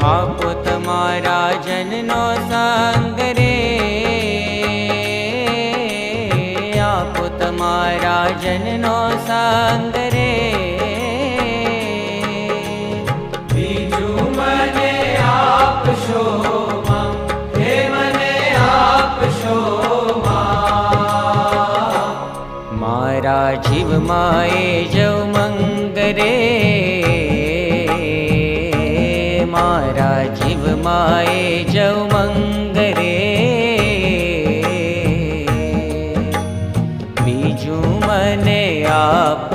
આપો તમારા જનનો સંગ રે, આપો તમારા જનનો સંગ રે, બીજું મને આપશો માં, હે મને આપશો માં. મારા જીવમાં એ જવ મંગ રે, મારા જીવમાં એ જવ મંગ રે, બીજું મને આપ